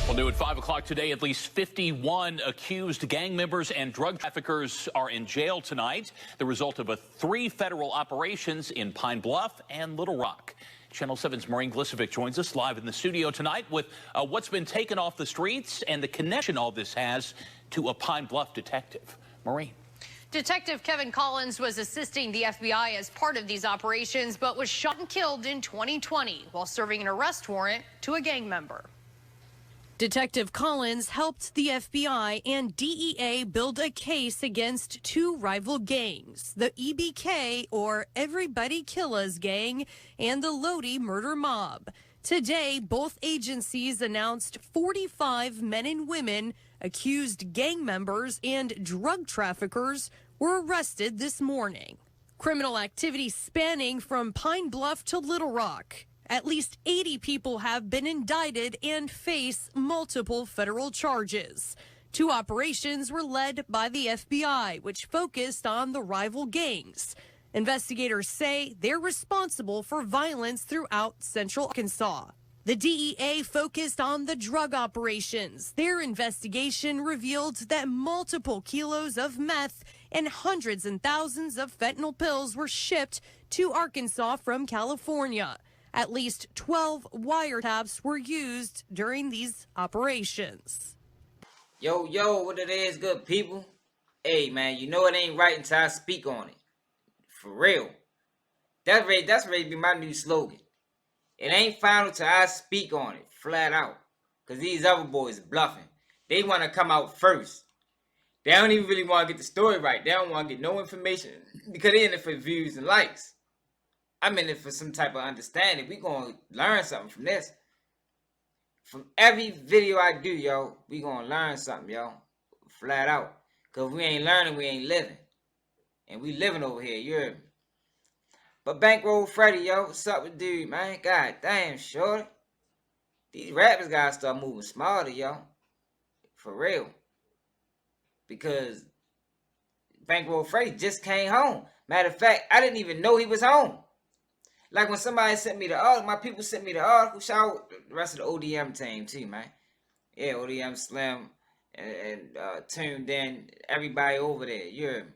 Well, new at 5 o'clock today, at least 51 accused gang members and drug traffickers are in jail tonight, the result of 3 federal operations in Pine Bluff and Little Rock. Channel 7's Maureen Glisovic joins us live in the studio tonight with what's been taken off the streets and the connection all this has to a Pine Bluff detective. Maureen. Detective Kevin Collins was assisting the FBI as part of these operations, but was shot and killed in 2020 while serving an arrest warrant to a gang member. Detective Collins helped the FBI and DEA build a case against 2 rival gangs, the EBK, or Everybody Killas gang, and the Lodi murder mob. Today, both agencies announced 45 men and women, accused gang members, and drug traffickers were arrested this morning. Criminal activity spanning from Pine Bluff to Little Rock. At least 80 people have been indicted and face multiple federal charges. 2 operations were led by the FBI, which focused on the rival gangs. Investigators say they're responsible for violence throughout Central Arkansas. The DEA focused on the drug operations. Their investigation revealed that multiple kilos of meth and hundreds and thousands of fentanyl pills were shipped to Arkansas from California. At least 12 wiretaps were used during these operations. Yo, what it is, good people? Hey, man, you know it ain't right until I speak on it. For real. That's ready to be my new slogan. It ain't final till I speak on it, flat out. Because these other boys bluffing. They want to come out first. They don't even really want to get the story right. They don't want to get no information because they're in it for views and likes. I'm in it for some type of understanding. We gonna learn something from this. From every video I do, yo, we gonna learn something, yo. Flat out. Because if we ain't learning, we ain't living. And we living over here, you heard me? But Bankroll Freddie, yo, what's up with dude, man? God damn, shorty. These rappers gotta start moving smarter, yo. For real. Because Bankroll Freddie just came home. Matter of fact, I didn't even know he was home. Like when somebody sent me the article, my people sent me the article. Shout out the rest of the ODM team too, man. Yeah, ODM Slim and tuned in, everybody over there. You heard me.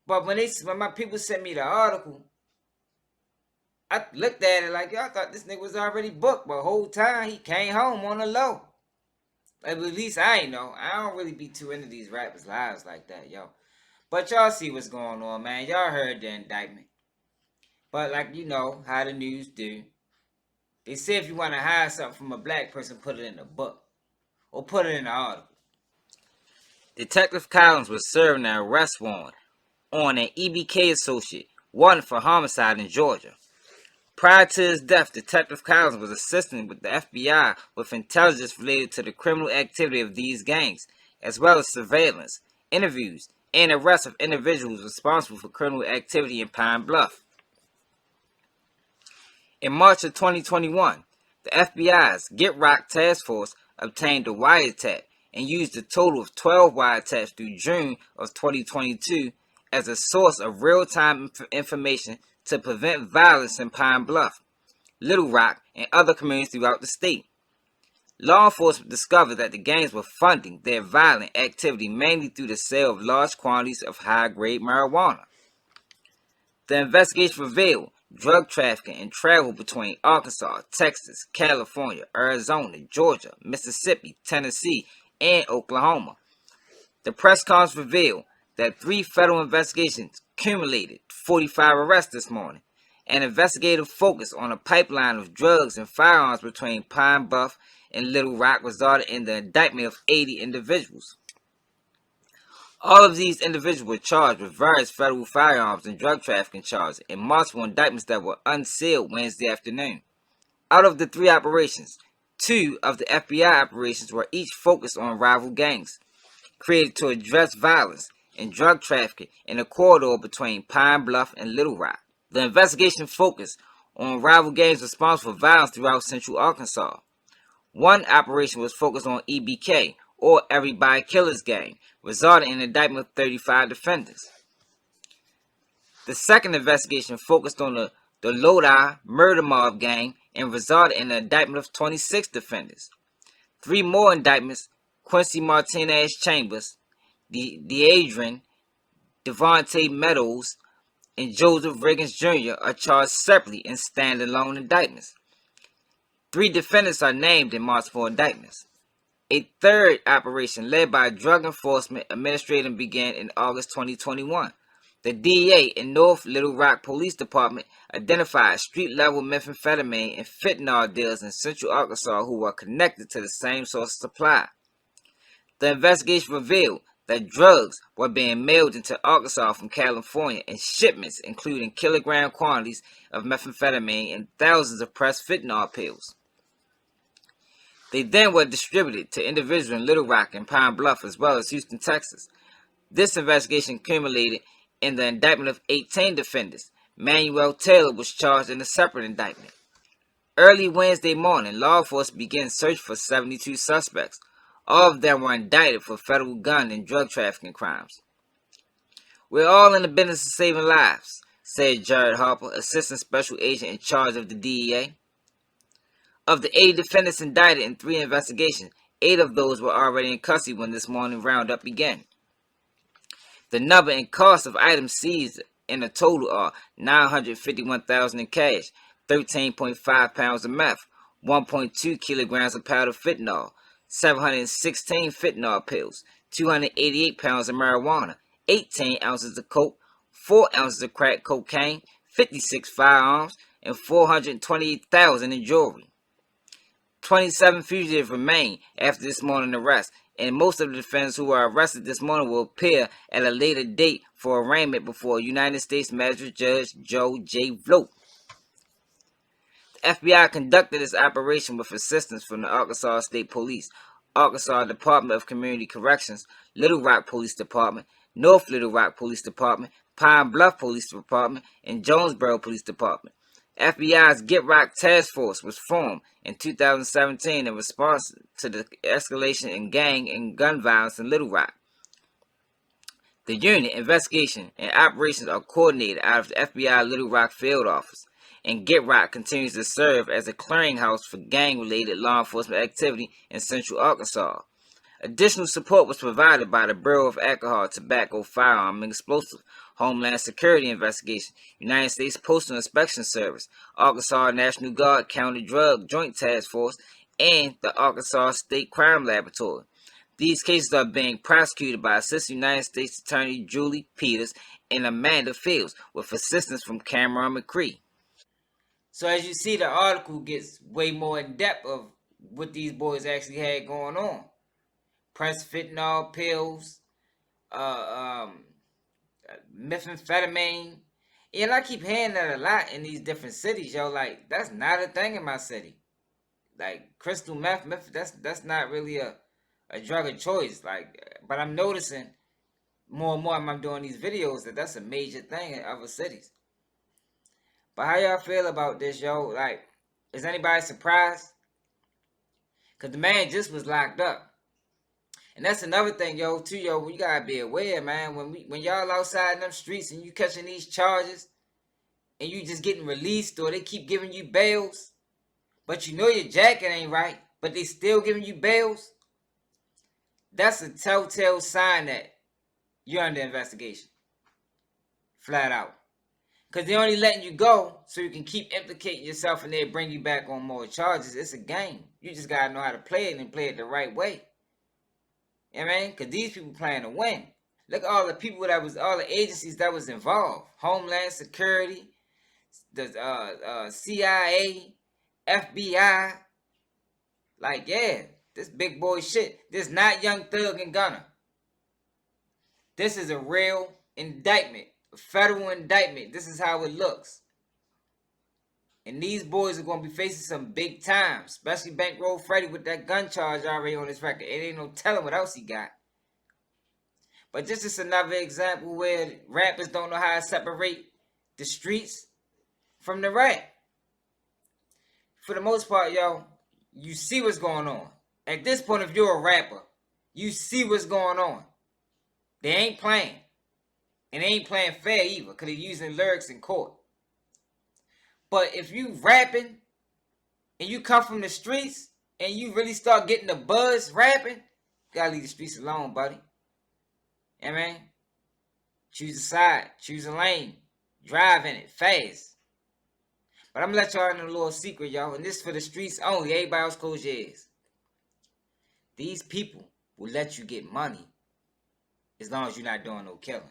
But when my people sent me the article, I looked at it like, yo, I thought this nigga was already booked. But the whole time he came home on the low. Like, at least I ain't know. I don't really be too into these rappers' lives like that, yo. But y'all see what's going on, man. Y'all heard the indictment. But like you know how the news do. They say if you want to hide something from a black person, put it in a book. Or put it in an article. Detective Collins was serving an arrest warrant on an EBK associate, wanted for homicide in Georgia. Prior to his death, Detective Collins was assisting with the FBI with intelligence related to the criminal activity of these gangs, as well as surveillance, interviews, and arrests of individuals responsible for criminal activity in Pine Bluff. In March of 2021, the FBI's Get Rock Task Force obtained a wiretap and used a total of 12 wiretaps through June of 2022 as a source of real-time information to prevent violence in Pine Bluff, Little Rock, and other communities throughout the state. Law enforcement discovered that the gangs were funding their violent activity mainly through the sale of large quantities of high-grade marijuana. The investigation revealed drug trafficking and travel between Arkansas, Texas, California, Arizona, Georgia, Mississippi, Tennessee, and Oklahoma. The press conference revealed that 3 federal investigations accumulated 45 arrests this morning. An investigative focus on a pipeline of drugs and firearms between Pine Bluff and Little Rock resulted in the indictment of 80 individuals. All of these individuals were charged with various federal firearms and drug trafficking charges and multiple indictments that were unsealed Wednesday afternoon. Out of the 3 operations, 2 of the FBI operations were each focused on rival gangs, created to address violence and drug trafficking in the corridor between Pine Bluff and Little Rock. The investigation focused on rival gangs responsible for violence throughout Central Arkansas. One operation was focused on EBK, or Everybody Killas gang, resulting in an indictment of 35 defendants. The second investigation focused on the Lodi murder mob gang and resulted in an indictment of 26 defendants. 3 more indictments, Quincy Martinez Chambers, Deadrian, Devontae Meadows, and Joseph Riggins Jr. are charged separately in standalone indictments. 3 defendants are named in multiple indictments. A third operation led by Drug Enforcement Administrator began in August 2021. The DEA in North Little Rock Police Department identified street-level methamphetamine and fentanyl dealers in Central Arkansas who were connected to the same source of supply. The investigation revealed that drugs were being mailed into Arkansas from California in shipments including kilogram quantities of methamphetamine and thousands of pressed fentanyl pills. They then were distributed to individuals in Little Rock and Pine Bluff as well as Houston, Texas. This investigation culminated in the indictment of 18 defendants. Manuel Taylor was charged in a separate indictment. Early Wednesday morning, law enforcement began search for 72 suspects. All of them were indicted for federal gun and drug trafficking crimes. We're all in the business of saving lives, said Jared Harper, Assistant Special Agent in charge of the DEA. Of the 80 defendants indicted in 3 investigations, 8 of those were already in custody when this morning roundup began. The number and cost of items seized in a total are $951,000 in cash, 13.5 pounds of meth, 1.2 kilograms of powdered fentanyl, 716 fentanyl pills, 288 pounds of marijuana, 18 ounces of coke, 4 ounces of crack cocaine, 56 firearms, and $428,000 in jewelry. 27 fugitives remain after this morning's arrest, and most of the defendants who were arrested this morning will appear at a later date for arraignment before United States Magistrate Judge Joe J. Vloat. The FBI conducted this operation with assistance from the Arkansas State Police, Arkansas Department of Community Corrections, Little Rock Police Department, North Little Rock Police Department, Pine Bluff Police Department, and Jonesboro Police Department. FBI's Get Rock Task Force was formed in 2017 in response to the escalation in gang and gun violence in Little Rock. The unit investigation and operations are coordinated out of the FBI Little Rock Field Office, and Get Rock continues to serve as a clearinghouse for gang-related law enforcement activity in Central Arkansas. Additional support was provided by the Bureau of Alcohol, Tobacco, Firearm, and Explosive, Homeland Security Investigation, United States Postal Inspection Service, Arkansas National Guard County Drug Joint Task Force, and the Arkansas State Crime Laboratory. These cases are being prosecuted by Assistant United States Attorney Julie Peters and Amanda Fields, with assistance from Cameron McCree. So as you see, the article gets way more in depth of what these boys actually had going on. Pressed fentanyl pills, methamphetamine. And I keep hearing that a lot in these different cities, yo. Like, that's not a thing in my city. Like, crystal meth, that's not really a drug of choice. Like, but I'm noticing more and more when I'm doing these videos that that's a major thing in other cities. But how y'all feel about this, yo? Like, is anybody surprised? Because the man just was locked up. And that's another thing, yo, too, yo, you gotta be aware, man. When y'all outside in them streets and you catching these charges and you just getting released, or they keep giving you bails, but you know your jacket ain't right, but they still giving you bails, that's a telltale sign that you're under investigation. Flat out. Because they're only letting you go so you can keep implicating yourself and they bring you back on more charges. It's a game. You just gotta know how to play it and play it the right way. You know what I mean? Because these people playing to win. Look at all the people all the agencies that was involved. Homeland Security, the CIA, FBI. Like, yeah, this big boy shit. This not Young Thug and Gunner. This is a real indictment. A federal indictment. This is how it looks. And these boys are going to be facing some big time. Especially Bankroll Freddie with that gun charge already on his record. It ain't no telling what else he got. But this is another example where rappers don't know how to separate the streets from the rap. For the most part, yo, you see what's going on. At this point, if you're a rapper, you see what's going on. They ain't playing. And they ain't playing fair either, because they're using lyrics in court. But if you rapping and you come from the streets, and you really start getting the buzz rapping, you gotta leave the streets alone, buddy. Yeah, man. Choose a side, choose a lane, drive in it fast. But I'm gonna let y'all know a little secret, y'all, and this is for the streets only. Everybody else close your ears. These people will let you get money as long as you're not doing no killing.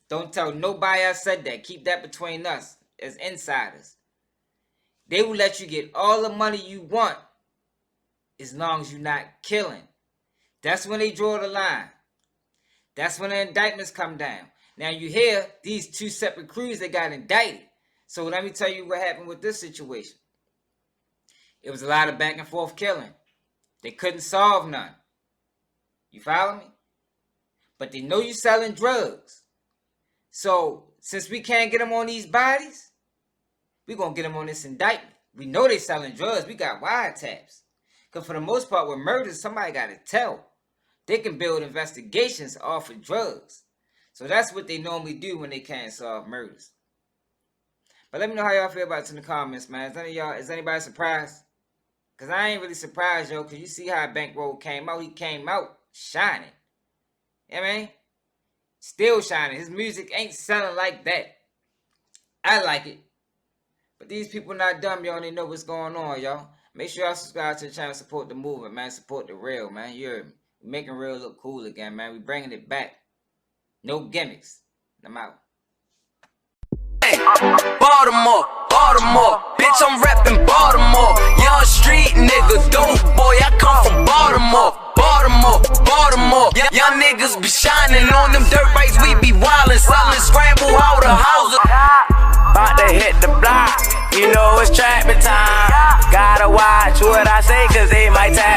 Don't tell nobody I said that. Keep that between us as insiders. They will let you get all the money you want as long as you're not killing. That's when they draw the line. That's when the indictments come down. Now you hear these two separate crews that got indicted. So let me tell you what happened with this situation. It was a lot of back and forth killing. They couldn't solve none. You follow me? But they know you selling drugs. So since we can't get them on these bodies, we're going to get them on this indictment. We know they selling drugs. We got wiretaps. Because for the most part with murders, somebody got to tell. They can build investigations off of drugs. So that's what they normally do when they can't solve murders. But let me know how y'all feel about it in the comments, man. Is anybody surprised? Because I ain't really surprised, yo. Because you see how Bankroll came out. He came out shining. You know what I mean? Still shining. His music ain't selling like that. I like it. But these people not dumb, y'all. They know what's going on, y'all. Make sure y'all subscribe to the channel. Support the movement, man. Support the real, man. You heard me. We're making real look cool again, man. We're bringing it back. No gimmicks. I'm out. Hey, Baltimore, Baltimore. Bitch, I'm reppin' Baltimore. Young street nigga, dope boy. I come from Baltimore. Baltimore, Baltimore. Young niggas be shining on them dirt bikes. We be wildin', sellin', scramble out the houses. About to hit the block. You know it's trapping time. Gotta watch what I say, cause they might tag.